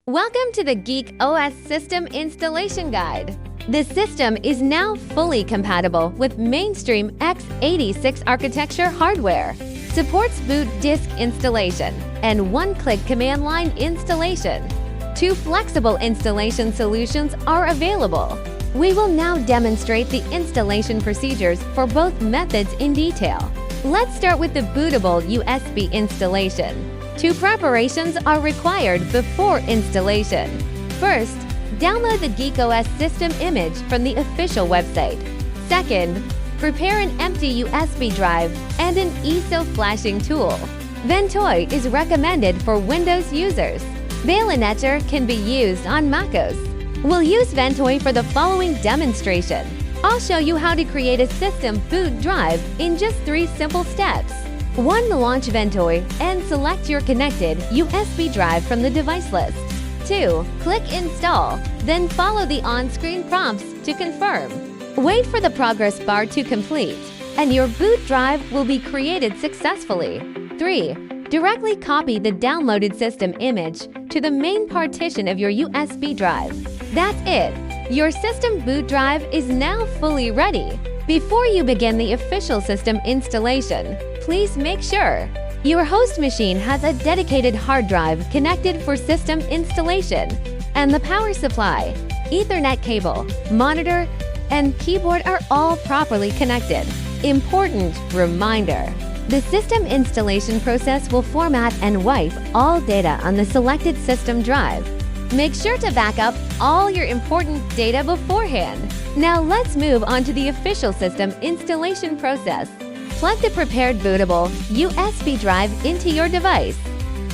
Welcome to the GEAK OS System Installation Guide. This system is now fully compatible with mainstream x86 architecture hardware, supports boot disk installation, and one-click command line installation. Two flexible installation solutions are available. We will now demonstrate the installation procedures for both methods in detail. Let's start with the bootable USB installation. Two preparations are required before installation. First, download the GEAK OS system image from the official website. Second, prepare an empty USB drive and an ESO flashing tool. Ventoy is recommended for Windows users. Bayonetter can be used on MacOS. We'll use Ventoy for the following demonstration. I'll show you how to create a system boot drive in just 3 simple steps. 1. Launch Ventoy and select your connected USB drive from the device list. 2. Click Install, then follow the on-screen prompts to confirm. Wait for the progress bar to complete, and your boot drive will be created successfully. 3. Directly copy the downloaded system image to the main partition of your USB drive. That's it! Your system boot drive is now fully ready. Before you begin the official system installation, please make sure your host machine has a dedicated hard drive connected for system installation, and the power supply, Ethernet cable, monitor, and keyboard are all properly connected. Important reminder: the system installation process will format and wipe all data on the selected system drive. Make sure to back up all your important data beforehand. Now let's move on to the official system installation process. Plug the prepared bootable USB drive into your device.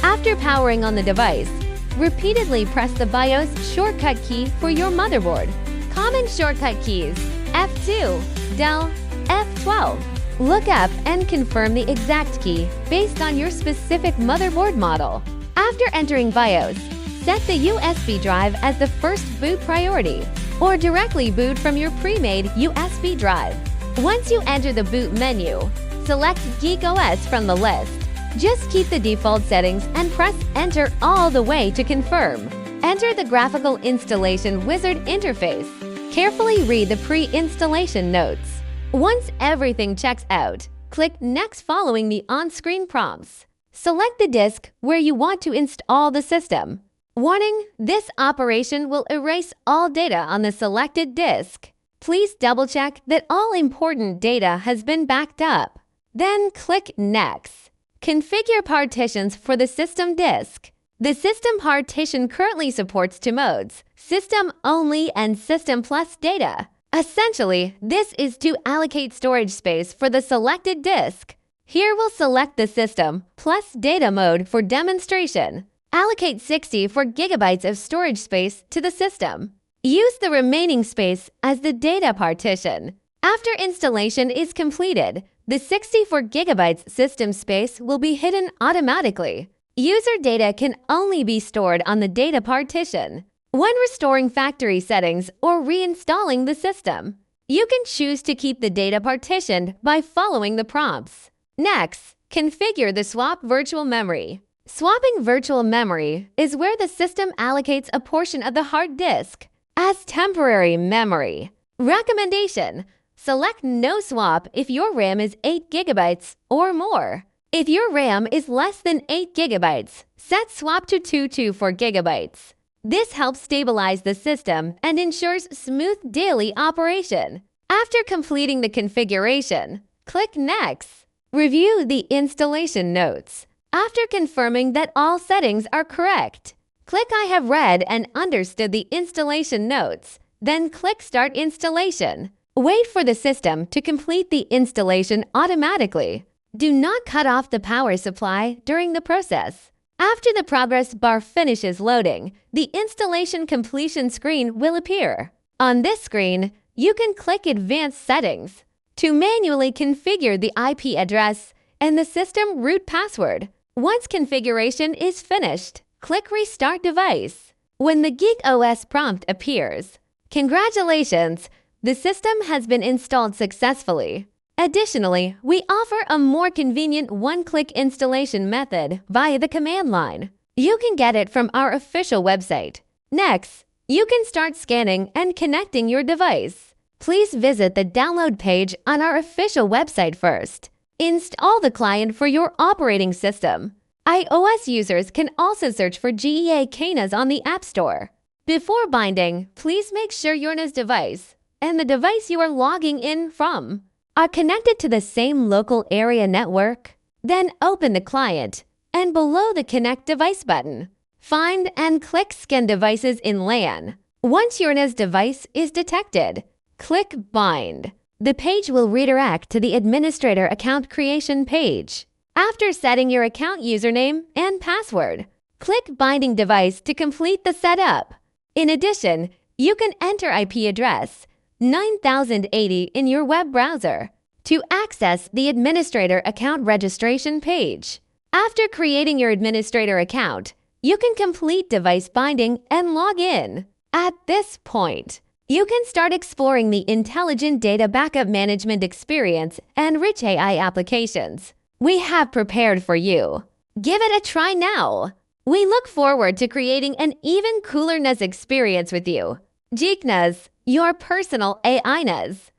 After powering on the device, repeatedly press the BIOS shortcut key for your motherboard. Common shortcut keys: F2, Del, F12. Look up and confirm the exact key based on your specific motherboard model. After entering BIOS, set the USB drive as the first boot priority, or directly boot from your pre-made USB drive. Once you enter the boot menu, select GEAK OS from the list. Just keep the default settings and press Enter all the way to confirm. Enter the graphical installation wizard interface. Carefully read the pre-installation notes. Once everything checks out, click Next following the on-screen prompts. Select the disk where you want to install the system. Warning: this operation will erase all data on the selected disk. Please double-check that all important data has been backed up. Then click Next. Configure partitions for the system disk. The system partition currently supports 2 modes: System Only and System Plus Data. Essentially, this is to allocate storage space for the selected disk. Here we'll select the System Plus Data mode for demonstration. Allocate 64 GB of storage space to the system. Use the remaining space as the data partition. After installation is completed, the 64 GB system space will be hidden automatically. User data can only be stored on the data partition. When restoring factory settings or reinstalling the system, you can choose to keep the data partitioned by following the prompts. Next, configure the Swap Virtual Memory. Swapping virtual memory is where the system allocates a portion of the hard disk as temporary memory. Recommendation: select No Swap if your RAM is 8 GB or more. If your RAM is less than 8 GB, set Swap to 224 GB. This helps stabilize the system and ensures smooth daily operation. After completing the configuration, click Next. Review the installation notes. After confirming that all settings are correct, click I have read and understood the installation notes, then click Start Installation. Wait for the system to complete the installation automatically. Do not cut off the power supply during the process. After the progress bar finishes loading, the installation completion screen will appear. On this screen, you can click Advanced Settings to manually configure the IP address and the system root password. Once configuration is finished, click Restart Device. When the GEAK OS prompt appears, congratulations! The system has been installed successfully. Additionally, we offer a more convenient one-click installation method via the command line. You can get it from our official website. Next, you can start scanning and connecting your device. Please visit the download page on our official website first. Install the client for your operating system. iOS users can also search for GEAK NAS on the App Store. Before binding, please make sure your NAS device and the device you are logging in from are connected to the same local area network. Then open the client and below the Connect Device button, find and click Scan Devices in LAN. Once your NAS device is detected, click Bind. The page will redirect to the Administrator Account Creation page. After setting your account username and password, click Binding Device to complete the setup. In addition, you can enter IP address 9080 in your web browser to access the Administrator Account Registration page. After creating your administrator account, you can complete device binding and log in. At this point, you can start exploring the intelligent data backup management experience and rich AI applications we have prepared for you. Give it a try now. We look forward to creating an even cooler NAS experience with you. GEAK NAS, your personal AI NAS.